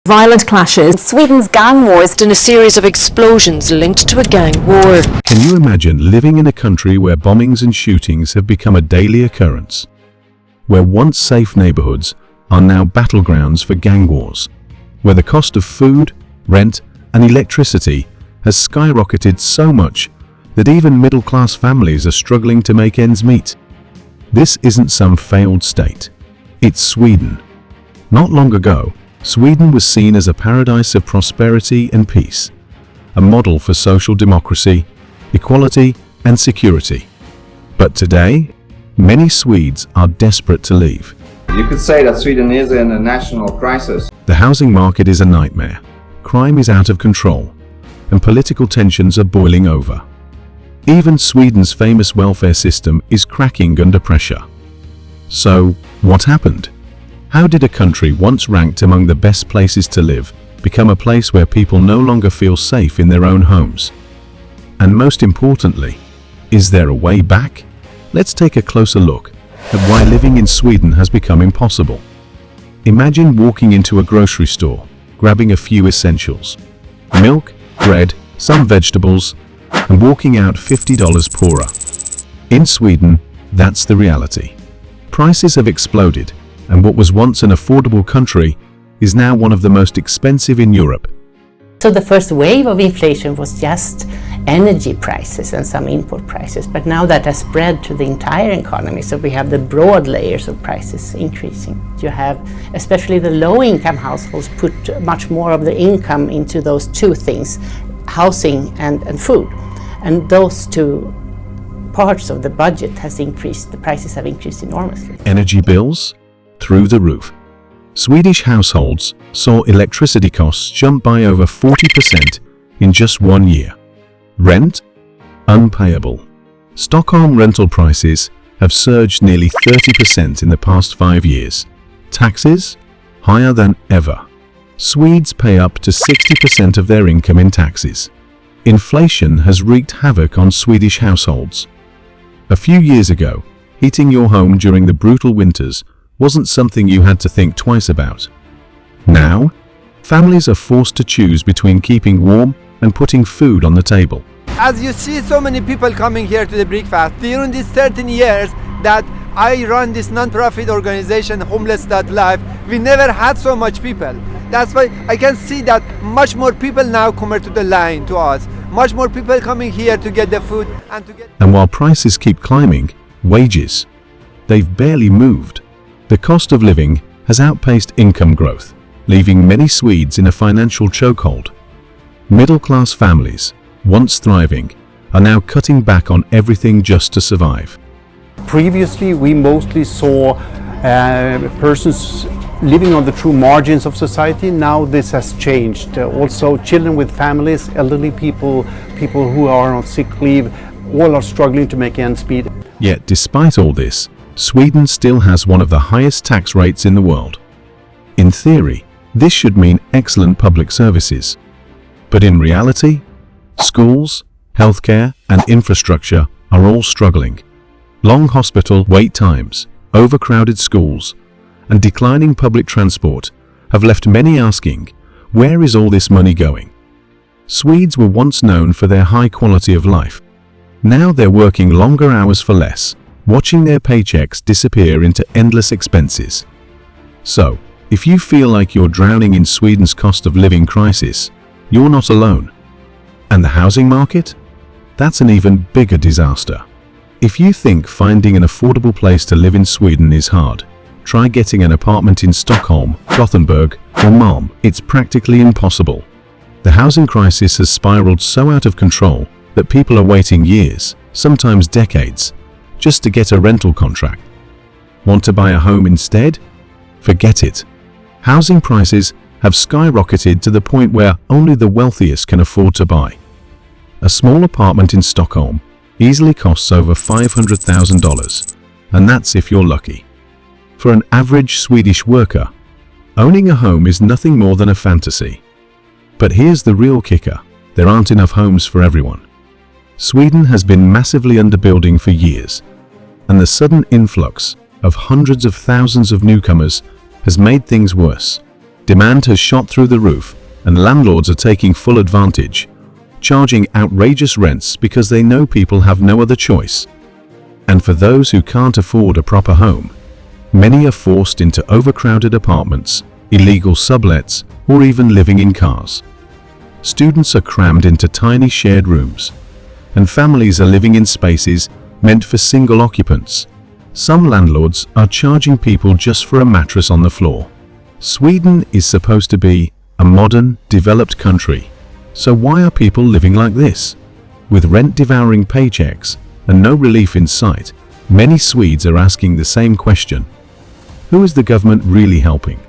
violent clashes. Sweden's gang wars in a series of explosions linked to a gang war. Can you imagine living in a country where bombings and shootings have become a daily occurrence? Where once safe neighborhoods are now battlegrounds for gang wars? Where the cost of food, rent, and electricity has skyrocketed so much that even middle-class families are struggling to make ends meet? This isn't some failed state. It's Sweden. Not long ago, Sweden was seen as a paradise of prosperity and peace, a model for social democracy, equality, and security. But today, many Swedes are desperate to leave. You could say that Sweden is in a national crisis. The housing market is a nightmare, crime is out of control, and political tensions are boiling over. Even Sweden's famous welfare system is cracking under pressure. So, what happened? How did a country once ranked among the best places to live become a place where people no longer feel safe in their own homes? And most importantly, is there a way back? Let's take a closer look at why living in Sweden has become impossible. Imagine walking into a grocery store, grabbing a few essentials, milk, bread, some vegetables, and walking out $50 poorer. In Sweden, that's the reality. Prices have exploded, and what was once an affordable country is now one of the most expensive in Europe. So the first wave of inflation was just energy prices and some import prices, but now that has spread to the entire economy, so we have the broad layers of prices increasing. You have, especially the low-income households, put much more of their income into those two things, housing and food. And those two parts of the budget has increased, the prices have increased enormously. Energy bills? Through the roof. Swedish households saw electricity costs jump by over 40% in just 1 year. Rent? Unpayable. Stockholm rental prices have surged nearly 30% in the past 5 years. Taxes? Higher than ever. Swedes pay up to 60% of their income in taxes. Inflation has wreaked havoc on Swedish households. A few years ago, heating your home during the brutal winters wasn't something you had to think twice about. Now, families are forced to choose between keeping warm and putting food on the table. As you see so many people coming here to the breakfast, during these 13 years that I run this non-profit organization, Homeless.life, we never had so much people. That's why I can see that much more people now come to the line to us. Much more people coming here to get the food and to get... And while prices keep climbing, wages, they've barely moved. The cost of living has outpaced income growth, leaving many Swedes in a financial chokehold. Middle-class families, once thriving, are now cutting back on everything just to survive. Previously, we mostly saw persons living on the true margins of society. Now this has changed. Also, children with families, elderly people, people who are on sick leave, all are struggling to make ends meet. Yet, despite all this, Sweden still has one of the highest tax rates in the world. In theory, this should mean excellent public services. But in reality, schools, healthcare, and infrastructure are all struggling. Long hospital wait times, overcrowded schools, and declining public transport have left many asking, where is all this money going? Swedes were once known for their high quality of life. Now they're working longer hours for less, watching their paychecks disappear into endless expenses. So, if you feel like you're drowning in Sweden's cost of living crisis, you're not alone. And the housing market? That's an even bigger disaster. If you think finding an affordable place to live in Sweden is hard, try getting an apartment in Stockholm, Gothenburg, or Malmö. It's practically impossible. The housing crisis has spiraled so out of control that people are waiting years, sometimes decades, just to get a rental contract. Want to buy a home instead? Forget it. Housing prices have skyrocketed to the point where only the wealthiest can afford to buy. A small apartment in Stockholm easily costs over $500,000, and that's if you're lucky. For an average Swedish worker, owning a home is nothing more than a fantasy. But here's the real kicker: there aren't enough homes for everyone. Sweden has been massively underbuilding for years, and the sudden influx of hundreds of thousands of newcomers has made things worse. Demand has shot through the roof, and landlords are taking full advantage, charging outrageous rents because they know people have no other choice. And for those who can't afford a proper home, many are forced into overcrowded apartments, illegal sublets, or even living in cars. Students are crammed into tiny shared rooms, and families are living in spaces meant for single occupants. Some landlords are charging people just for a mattress on the floor. Sweden is supposed to be a modern, developed country. So why are people living like this? With rent-devouring paychecks and no relief in sight, many Swedes are asking the same question. Who is the government really helping?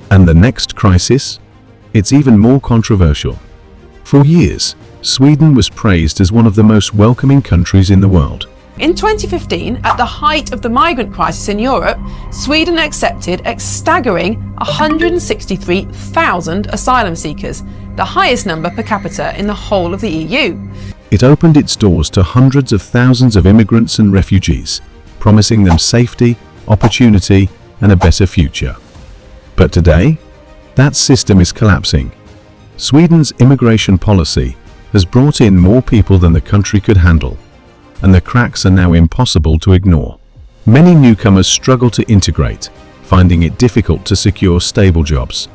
And the next crisis? It's even more controversial. For years, Sweden was praised as one of the most welcoming countries in the world. In 2015, at the height of the migrant crisis in Europe, Sweden accepted a staggering 163,000 asylum seekers, the highest number per capita in the whole of the EU. It opened its doors to hundreds of thousands of immigrants and refugees, promising them safety, opportunity, and a better future. But today, that system is collapsing. Sweden's immigration policy has brought in more people than the country could handle, and the cracks are now impossible to ignore. Many newcomers struggle to integrate, finding it difficult to secure stable jobs.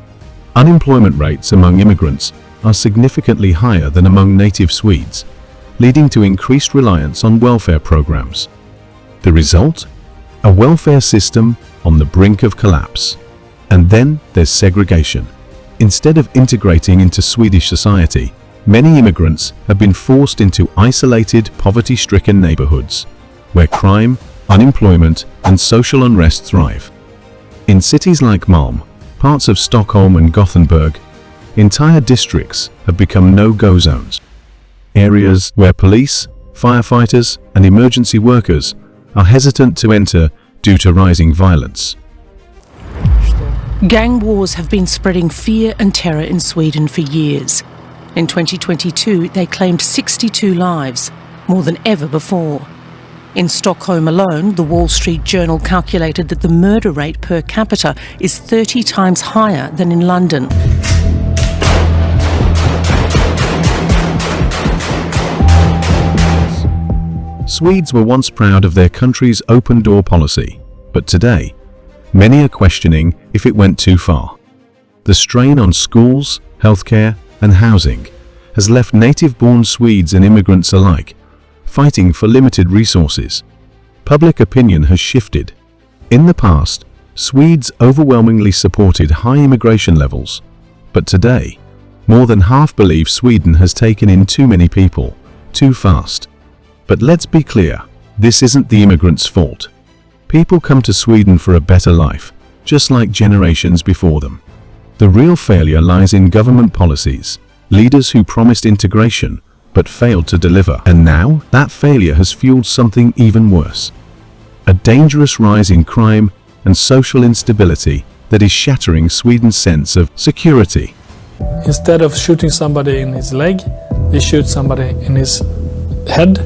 Unemployment rates among immigrants are significantly higher than among native Swedes, leading to increased reliance on welfare programs. The result? A welfare system on the brink of collapse. And then there's segregation. Instead of integrating into Swedish society, many immigrants have been forced into isolated, poverty-stricken neighborhoods, where crime, unemployment, and social unrest thrive. In cities like Malmö, parts of Stockholm and Gothenburg, entire districts have become no-go zones. Areas where police, firefighters, and emergency workers are hesitant to enter due to rising violence. Gang wars have been spreading fear and terror in Sweden for years. In 2022, they claimed 62 lives, more than ever before. In Stockholm alone, the Wall Street Journal calculated that the murder rate per capita is 30 times higher than in London. Swedes were once proud of their country's open-door policy, but today, many are questioning if it went too far. The strain on schools, healthcare, and housing has left native-born Swedes and immigrants alike fighting for limited resources. Public opinion has shifted. In the past, Swedes overwhelmingly supported high immigration levels, but today, more than half believe Sweden has taken in too many people, too fast. But let's be clear, this isn't the immigrants' fault. People come to Sweden for a better life, just like generations before them. The real failure lies in government policies, leaders who promised integration but failed to deliver. And now, that failure has fueled something even worse. A dangerous rise in crime and social instability that is shattering Sweden's sense of security. Instead of shooting somebody in his leg, they shoot somebody in his head.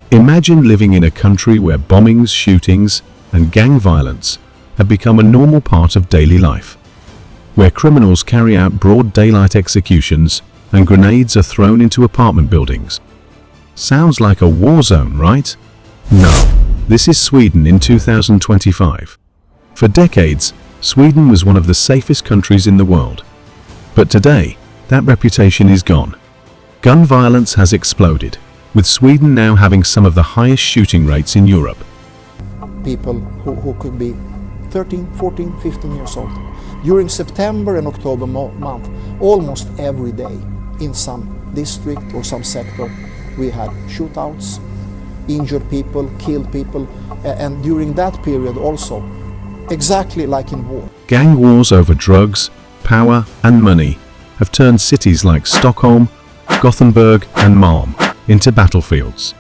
Imagine living in a country where bombings, shootings, and gang violence have become a normal part of daily life, where criminals carry out broad daylight executions and grenades are thrown into apartment buildings. Sounds like a war zone, right? No, this is Sweden in 2025. For decades, Sweden was one of the safest countries in the world. But today, that reputation is gone. Gun violence has exploded, with Sweden now having some of the highest shooting rates in Europe. People who could be 13, 14, 15 years old. During September and October month, almost every day in some district or some sector, we had shootouts, injured people, killed people, and during that period also, exactly like in war. Gang wars over drugs, power, and money have turned cities like Stockholm, Gothenburg, and Malmö into battlefields.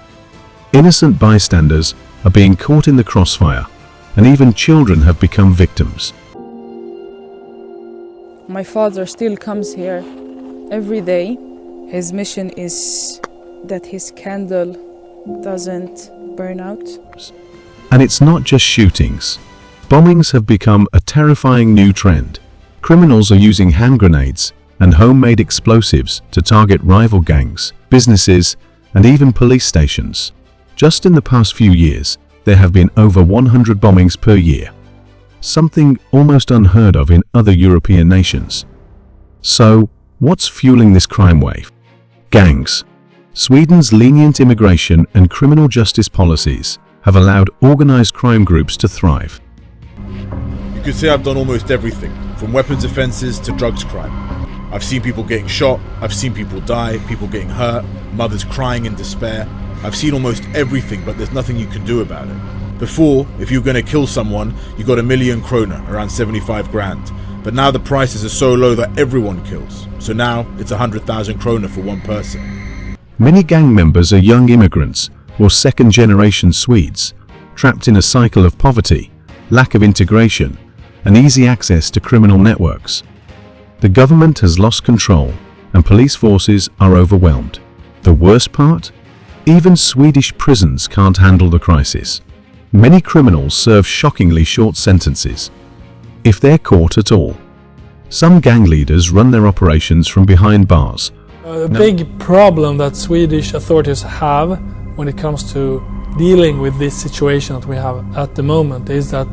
Innocent bystanders are being caught in the crossfire, and even children have become victims. My father still comes here every day. His mission is that his candle doesn't burn out. And it's not just shootings. Bombings have become a terrifying new trend. Criminals are using hand grenades and homemade explosives to target rival gangs, businesses, and even police stations. Just in the past few years, there have been over 100 bombings per year, something almost unheard of in other European nations. So, what's fueling this crime wave? Gangs. Sweden's lenient immigration and criminal justice policies have allowed organized crime groups to thrive. You could say I've done almost everything, from weapons offenses to drugs crime. I've seen people getting shot, I've seen people die, people getting hurt, mothers crying in despair. I've seen almost everything, but there's nothing you can do about it. Before, if you were going to kill someone, you got 1 million krona, around 75 grand. But now the prices are so low that everyone kills. So now it's 100,000 krona for one person. Many gang members are young immigrants or second-generation Swedes, trapped in a cycle of poverty, lack of integration, and easy access to criminal networks. The government has lost control and police forces are overwhelmed. The worst part? Even Swedish prisons can't handle the crisis. Many criminals serve shockingly short sentences, if they're caught at all. Some gang leaders run their operations from behind bars. A big problem that Swedish authorities have when it comes to dealing with this situation that we have at the moment is that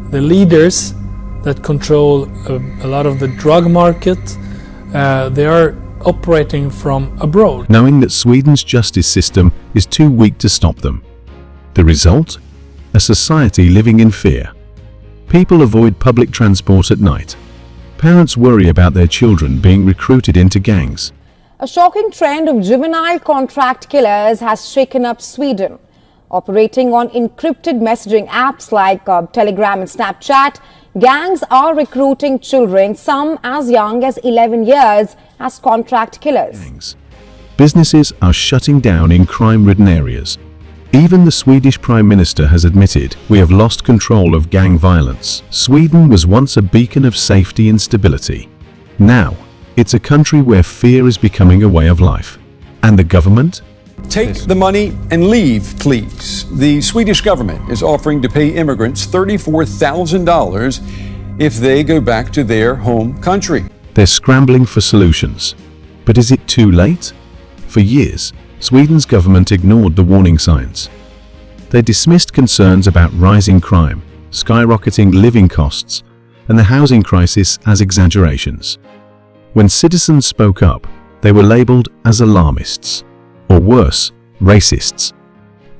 the leaders that control a lot of the drug market, they are operating from abroad. Knowing that Sweden's justice system is too weak to stop them. The result? A society living in fear. People avoid public transport at night. Parents worry about their children being recruited into gangs. A shocking trend of juvenile contract killers has shaken up Sweden. Operating on encrypted messaging apps like Telegram and Snapchat, gangs are recruiting children, some as young as 11 years, as contract killers. Businesses are shutting down in crime-ridden areas. Even the Swedish Prime Minister has admitted, we have lost control of gang violence. Sweden was once a beacon of safety and stability. Now, it's a country where fear is becoming a way of life. And the government? Take the money and leave, please. The Swedish government is offering to pay immigrants $34,000 if they go back to their home country. They're scrambling for solutions. But is it too late? For years, Sweden's government ignored the warning signs. They dismissed concerns about rising crime, skyrocketing living costs, and the housing crisis as exaggerations. When citizens spoke up, they were labeled as alarmists, or worse, racists.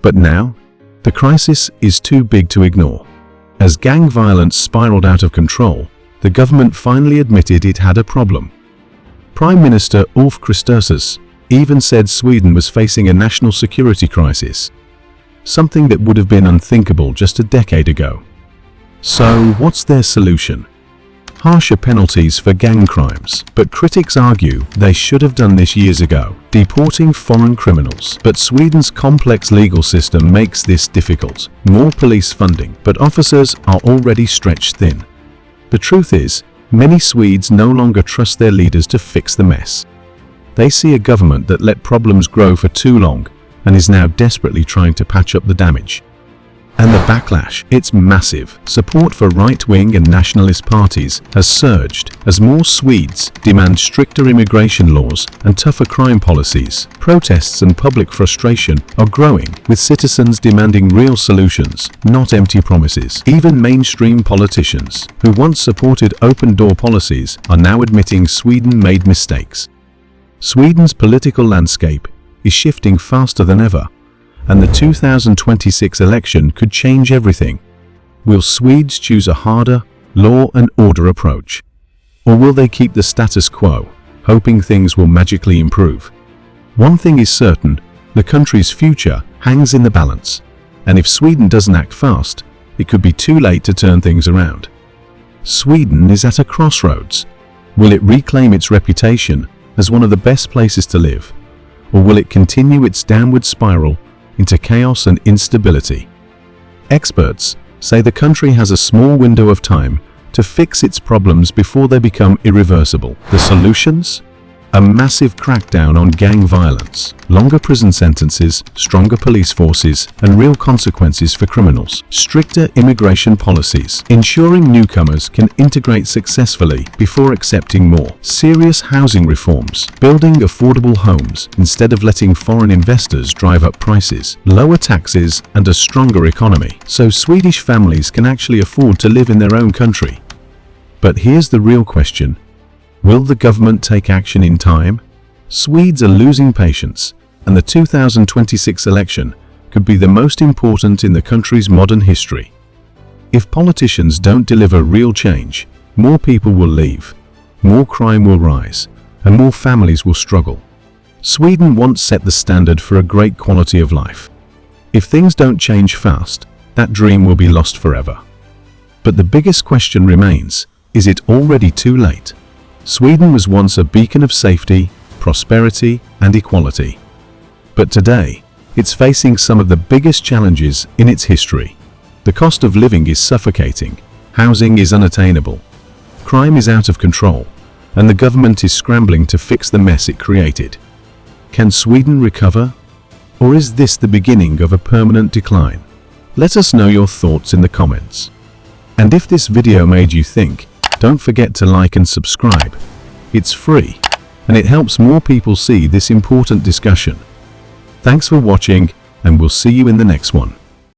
But now, the crisis is too big to ignore. As gang violence spiraled out of control, the government finally admitted it had a problem. Prime Minister Ulf Kristersson even said Sweden was facing a national security crisis, something that would have been unthinkable just a decade ago. So, what's their solution? Harsher penalties for gang crimes, but critics argue they should have done this years ago, deporting foreign criminals. But Sweden's complex legal system makes this difficult. More police funding, but officers are already stretched thin. The truth is, many Swedes no longer trust their leaders to fix the mess. They see a government that let problems grow for too long and is now desperately trying to patch up the damage. And the backlash, it's massive. Support for right-wing and nationalist parties has surged as more Swedes demand stricter immigration laws and tougher crime policies. Protests and public frustration are growing, with citizens demanding real solutions, not empty promises. Even mainstream politicians, who once supported open-door policies, are now admitting Sweden made mistakes. Sweden's political landscape is shifting faster than ever, and the 2026 election could change everything. Will Swedes choose a harder, law and order approach? Or will they keep the status quo, hoping things will magically improve? One thing is certain, the country's future hangs in the balance, and if Sweden doesn't act fast, it could be too late to turn things around. Sweden is at a crossroads. Will it reclaim its reputation as one of the best places to live, or will it continue its downward spiral into chaos and instability? Experts say the country has a small window of time to fix its problems before they become irreversible. The solutions? A massive crackdown on gang violence, longer prison sentences, stronger police forces, and real consequences for criminals. Stricter immigration policies, ensuring newcomers can integrate successfully before accepting more. Serious housing reforms, building affordable homes instead of letting foreign investors drive up prices. Lower taxes and a stronger economy, so Swedish families can actually afford to live in their own country. But here's the real question. Will the government take action in time? Swedes are losing patience, and the 2026 election could be the most important in the country's modern history. If politicians don't deliver real change, more people will leave, more crime will rise, and more families will struggle. Sweden once set the standard for a great quality of life. If things don't change fast, that dream will be lost forever. But the biggest question remains, is it already too late? Sweden was once a beacon of safety, prosperity, and equality. But today, it's facing some of the biggest challenges in its history. The cost of living is suffocating, housing is unattainable, crime is out of control, and the government is scrambling to fix the mess it created. Can Sweden recover? Or is this the beginning of a permanent decline? Let us know your thoughts in the comments. And if this video made you think, don't forget to like and subscribe. It's free, and it helps more people see this important discussion. Thanks for watching, and we'll see you in the next one.